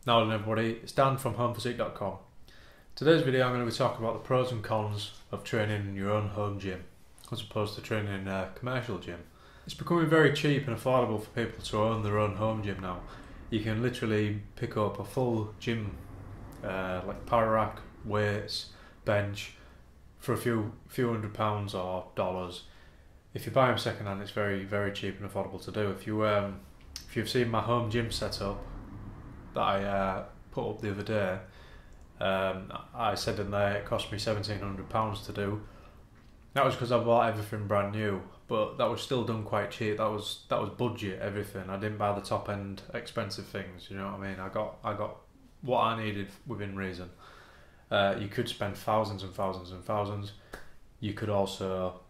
Now then everybody, it's Dan from homephysique.com. Today's video I'm going to be talking about the pros and cons of training in your own home gym as opposed to training in a commercial gym. It's becoming very cheap and affordable for people to own their own home gym now. You can literally pick up a full gym like power rack, weights, bench for a few £100 or dollars. If you buy them second hand, it's very cheap and affordable to do. If you've seen my home gym setup that I put up the other day, I said in there it cost me £1,700 to do. That was because I bought everything brand new, but that was still done quite cheap. That was budget everything. I didn't buy the top end expensive things. You know what I mean? I got what I needed within reason. You could spend thousands and thousands and thousands. You could also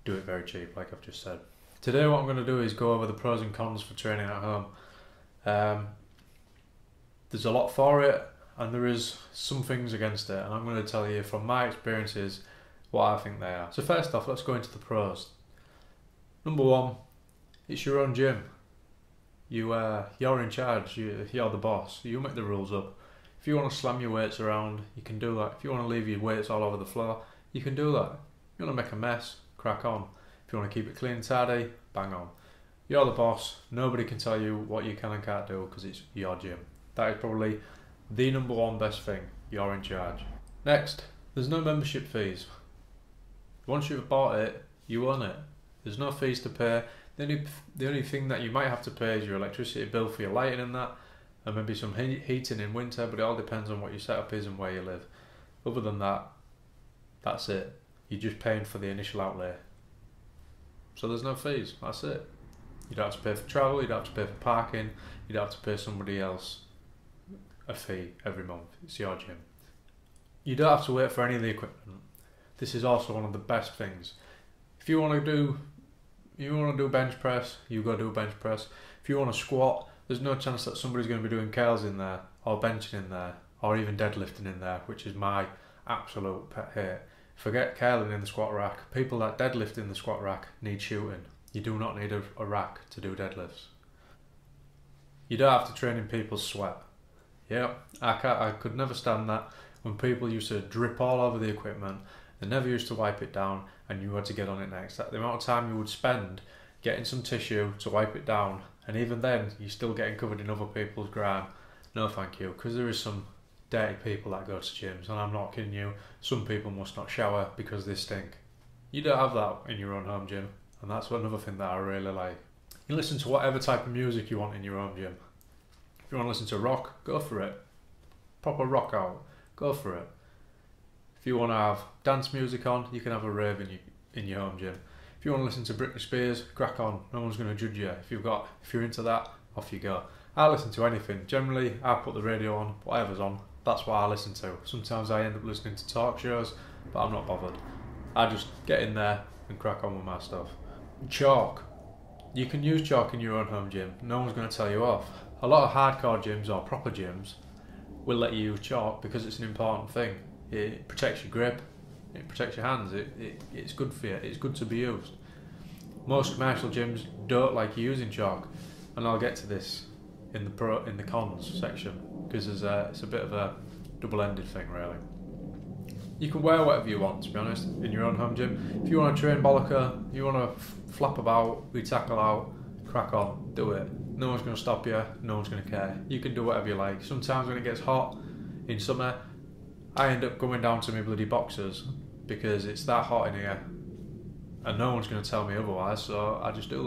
do it very cheap, like I've just said. Today, what I'm going to do is go over the pros and cons for training at home. There's a lot for it, and there is some things against it, and I'm going to tell you from my experiences what I think they are. So first off, let's go into the pros. Number one, it's your own gym. You're in charge. You're the boss. You make the rules up. If you want to slam your weights around, you can do that. If you want to leave your weights all over the floor, you can do that. If you want to make a mess, crack on. If you want to keep it clean and tidy, bang on. You're the boss. Nobody can tell you what you can and can't do because it's your gym. That is probably the number one best thing. You're in charge. Next, there's no membership fees. Once you've bought it, you own it. There's no fees to pay. The only thing that you might have to pay is your electricity bill for your lighting and that, and maybe some heating in winter, but it all depends on what your setup is and where you live. Other than that, that's it. You're just paying for the initial outlay. So there's no fees, that's it. You don't have to pay for travel, you don't have to pay for parking, you don't have to pay somebody else a fee every month. It's your gym. You don't have to wait for any of the equipment. This is also one of the best things. If you want to do bench press, you go do bench press. If you want to squat, there's no chance that somebody's going to be doing curls in there, or benching in there, or even deadlifting in there, which is my absolute pet hate. Forget curling in the squat rack. People that deadlift in the squat rack need shooting. You do not need a rack to do deadlifts. You don't have to train in people's sweat. Yeah, I could never stand that when people used to drip all over the equipment. They never used to wipe it down, and you had to get on it next. The amount of time you would spend getting some tissue to wipe it down, and even then you're still getting covered in other people's grime. No thank you, because there is some dirty people that go to gyms, and I'm not kidding you. Some people must not shower because they stink. You don't have that in your own home gym, and that's another thing that I really like. You listen to whatever type of music you want in your own gym. If you want to listen to rock, go for it. Proper rock out, go for it. If you want to have dance music on, you can have a rave in your home gym. If you want to listen to Britney Spears, crack on. No one's going to judge you. If you're into that, off you go. I listen to anything. Generally, I put the radio on, whatever's on. That's what I listen to. Sometimes I end up listening to talk shows, but I'm not bothered. I just get in there and crack on with my stuff. Chalk. You can use chalk in your own home gym. No one's going to tell you off. A lot of hardcore gyms or proper gyms will let you use chalk because it's an important thing. It protects your grip, it protects your hands, it's good for you, it's good to be used. Most commercial gyms don't like you using chalk, and I'll get to this in the cons section, because it's a bit of a double-ended thing really. You can wear whatever you want, to be honest, in your own home gym. If you want to train bollocko, you want to flap about, we tackle out, crack on, do it. No one's going to stop you, no one's going to care. You can do whatever you like. Sometimes when it gets hot in summer, I end up going down to my bloody boxers because it's that hot in here and no one's going to tell me otherwise, so I just do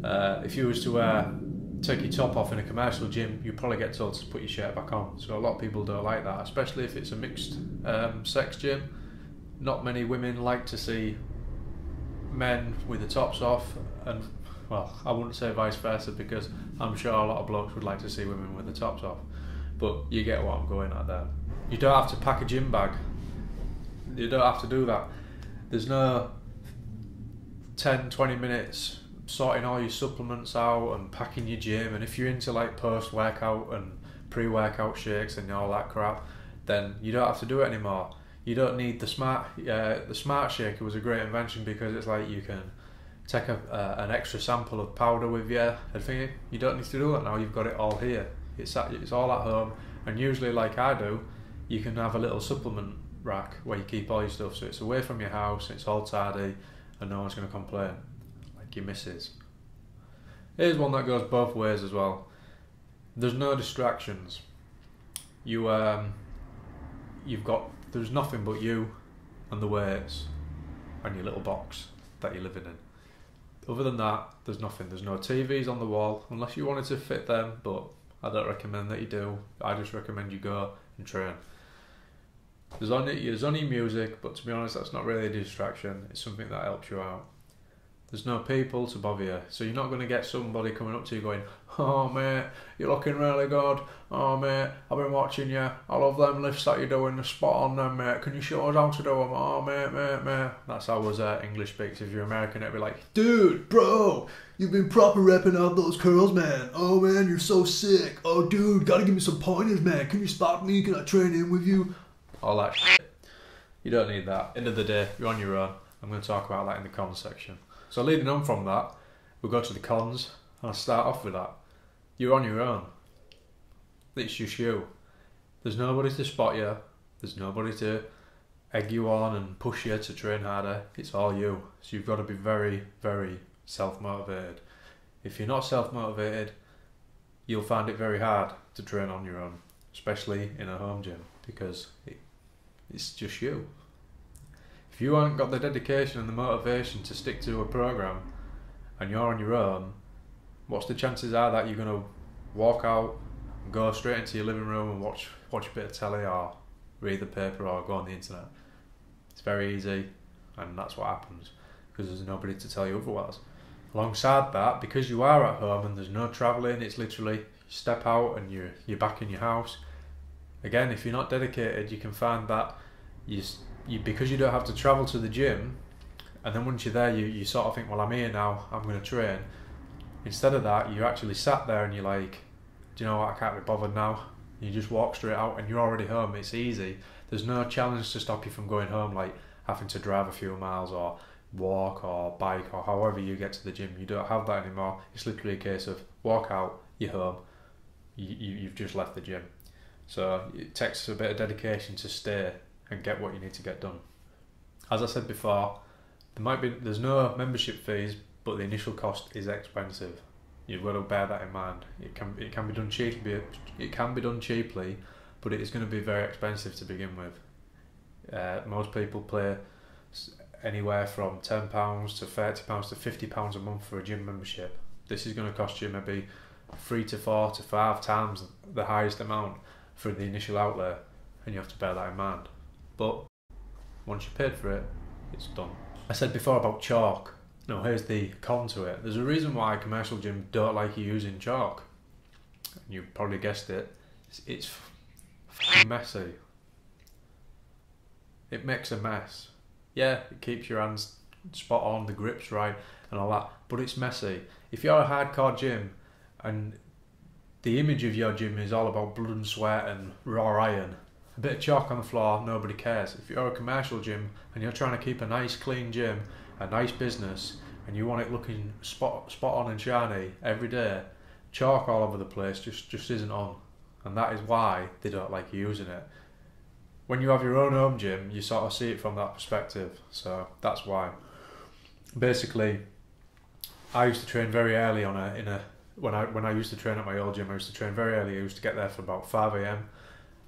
that. If you was to take your top off in a commercial gym, you probably get told to put your shirt back on, so a lot of people don't like that, especially if it's a mixed sex gym. Not many women like to see men with the tops off, and well, I wouldn't say vice versa because I'm sure a lot of blokes would like to see women with the tops off, but you get what I'm going at there. You don't have to pack a gym bag. You don't have to do that. There's no 10-20 minutes sorting all your supplements out and packing your gym, and if you're into like post-workout and pre-workout shakes and all that crap, then you don't have to do it anymore. You don't need the smart shaker was a great invention because it's like you can take an extra sample of powder with you and thingy. You don't need to do that now, you've got it all here. It's all at home, and usually, like I do, you can have a little supplement rack where you keep all your stuff, so it's away from your house, it's all tidy, and no one's going to complain, like your missus. Here's one that goes both ways as well. There's no distractions. There's nothing but you and the weights and your little box that you're living in. Other than that, there's nothing. There's no TVs on the wall, unless you wanted to fit them, but I don't recommend that you do. I just recommend you go and train. There's only music, but to be honest, that's not really a distraction. It's something that helps you out. There's no people to bother you, so you're not going to get somebody coming up to you going, "Oh mate, you're looking really good. Oh mate, I've been watching you. I love them lifts that you're doing. They're spot on them, mate. Can you show us how to do them? Oh mate. That's how us English speaks. If you're American, it'd be like, "Dude, bro, you've been proper repping out those curls, man. Oh man, you're so sick. Oh dude, gotta give me some pointers, man. Can you spot me? Can I train in with you?" All that shit. You don't need that. End of the day, you're on your own. I'm going to talk about that in the cons section. So leading on from that, we'll go to the cons, and I'll start off with that. You're on your own. It's just you. There's nobody to spot you. There's nobody to egg you on and push you to train harder. It's all you. So you've got to be very, very self-motivated. If you're not self-motivated, you'll find it very hard to train on your own, especially in a home gym, because it's just you. If you haven't got the dedication and the motivation to stick to a program and you're on your own, what's the chances are that you're going to walk out and go straight into your living room and watch a bit of telly or read the paper or go on the internet? It's very easy, and that's what happens because there's nobody to tell you otherwise. Alongside that, because you are at home and there's no travelling, it's literally you step out and you're back in your house. Again, if you're not dedicated, you can find that because you don't have to travel to the gym, and then once you're there, you sort of think, well, I'm here now, I'm going to train. Instead of that, you're actually sat there and you're like, do you know what, I can't be bothered now. You just walk straight out and you're already home. It's easy. There's no challenge to stop you from going home, like having to drive a few miles or walk or bike or however you get to the gym. You don't have that anymore. It's literally a case of walk out, you're home, you've just left the gym. So it takes a bit of dedication to stay and get what you need to get done. As I said before, there's no membership fees, but the initial cost is expensive. You've got to bear that in mind. It can be done cheaply. It can be done cheaply, but it is going to be very expensive to begin with. Most people pay anywhere from £10 to £30 to £50 a month for a gym membership. This is going to cost you maybe 3 to 4 to 5 times the highest amount for the initial outlay, and you have to bear that in mind. But once you've paid for it, it's done. I said before about chalk. No, here's the con to it. There's a reason why commercial gyms don't like you using chalk. You probably guessed it. It's messy. It makes a mess. Yeah, it keeps your hands spot on, the grip's right and all that, but it's messy. If you're a hardcore gym and the image of your gym is all about blood and sweat and raw iron, a bit of chalk on the floor, nobody cares. If you're a commercial gym and you're trying to keep a nice clean gym, a nice business, and you want it looking spot on and shiny every day, chalk all over the place just isn't on. And that is why they don't like you using it. When you have your own home gym, you sort of see it from that perspective. So that's why. Basically, I used to train very early when I used to train at my old gym, I used to train very early. I used to get there for about 5 AM.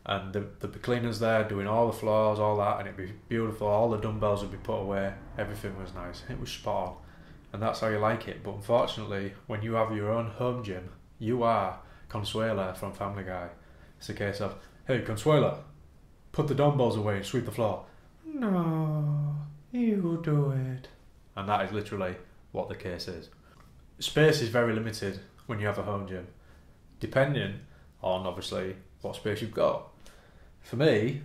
And there'd be cleaners there doing all the floors, all that, and it'd be beautiful. All the dumbbells would be put away. Everything was nice. It was spot on. And that's how you like it. But unfortunately, when you have your own home gym, you are Consuela from Family Guy. It's a case of, hey, Consuela, put the dumbbells away and sweep the floor. No, you do it. And that is literally what the case is. Space is very limited when you have a home gym, depending on, obviously, what space you've got. For me,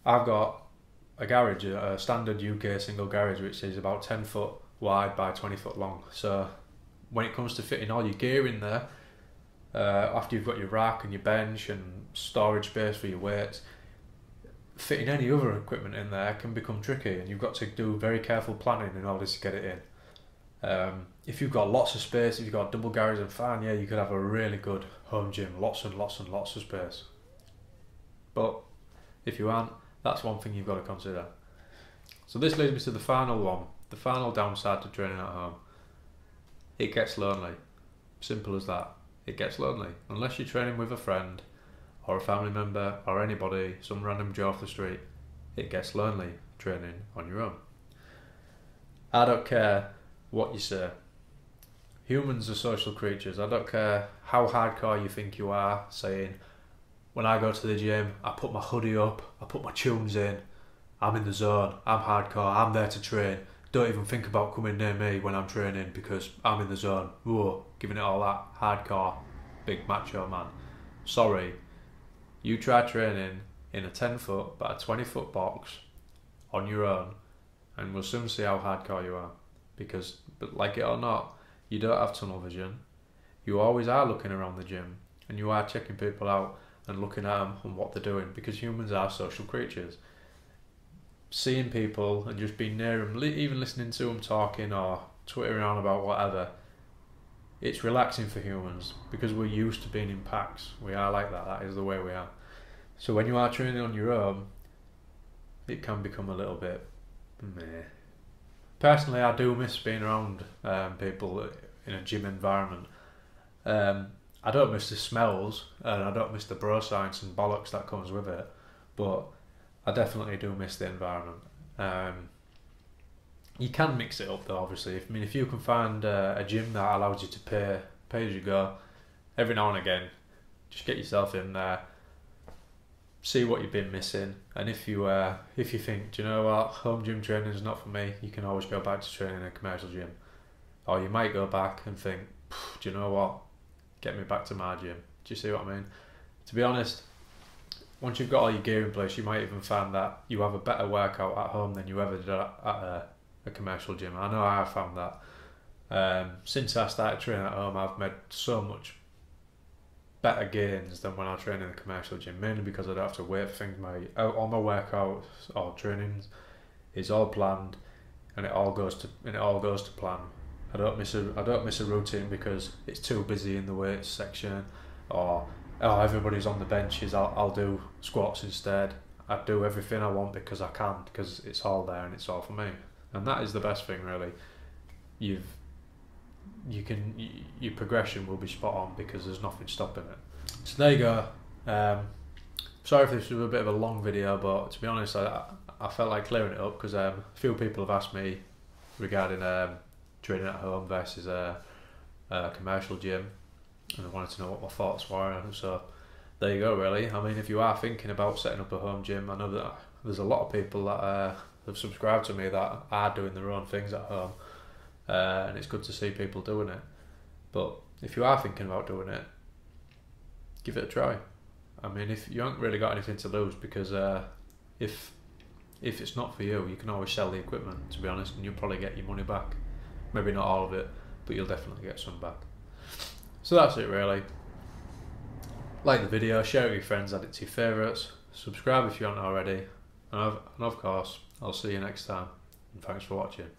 I've got a garage, a standard UK single garage, which is about 10 foot wide by 20 foot long. So when it comes to fitting all your gear in there, after you've got your rack and your bench and storage space for your weights, fitting any other equipment in there can become tricky, and you've got to do very careful planning in order to get it in. if you've got lots of space, if you've got a double garage, then fine, yeah, you could have a really good home gym, lots and lots and lots of space. But if you aren't, that's one thing you've got to consider. So this leads me to the final one, the final downside to training at home. It gets lonely. Simple as that. It gets lonely. Unless you're training with a friend or a family member or anybody, some random Joe off the street, it gets lonely training on your own. I don't care what you say. Humans are social creatures. I don't care how hardcore you think you are, saying, when I go to the gym, I put my hoodie up, I put my tunes in, I'm in the zone, I'm hardcore, I'm there to train. Don't even think about coming near me when I'm training because I'm in the zone. Whoa, giving it all that hardcore, big macho man. Sorry, you try training in a 10 foot but a 20 foot box on your own and we'll soon see how hardcore you are. Because, but like it or not, you don't have tunnel vision. You always are looking around the gym and you are checking people out and looking at them and what they're doing, because humans are social creatures. Seeing people and just being near them, even listening to them talking or twittering on about whatever, it's relaxing for humans because we're used to being in packs. We are like that. That is the way we are. So when you are training on your own, it can become a little bit meh. Personally, I do miss being around people in a gym environment. I don't miss the smells and I don't miss the bro science and bollocks that comes with it, but I definitely do miss the environment. You can mix it up though, obviously. If you can find a gym that allows you to pay as you go, every now and again, just get yourself in there, see what you've been missing, and if you think, do you know what, home gym training is not for me, you can always go back to training in a commercial gym. Or you might go back and think, do you know what, get me back to my gym. Do you see what I mean? To be honest, once you've got all your gear in place, you might even find that you have a better workout at home than you ever did at a commercial gym. I know I have found that. Since I started training at home, I've made so much better gains than when I train in a commercial gym, mainly because I don't have to wait for things. All my workouts or trainings is all planned, and it all goes to plan. I don't miss a routine because it's too busy in the weights section, or everybody's on the benches. I'll do squats instead. I do everything I want because I can, because it's all there and it's all for me, and that is the best thing really. Your progression will be spot on because there's nothing stopping it. So there you go. Sorry if this was a bit of a long video, but to be honest, I felt like clearing it up because a few people have asked me regarding training at home versus a commercial gym, and I wanted to know what my thoughts were. So there you go really. If you are thinking about setting up a home gym, I know that there's a lot of people that have subscribed to me that are doing their own things at home, and it's good to see people doing it. But if you are thinking about doing it, give it a try. If you haven't really got anything to lose, because if it's not for you, you can always sell the equipment, to be honest, and you'll probably get your money back. Maybe not all of it, but you'll definitely get some back. So that's it really. Like the video, share it with your friends, add it to your favourites, subscribe if you haven't already, and of course, I'll see you next time, and thanks for watching.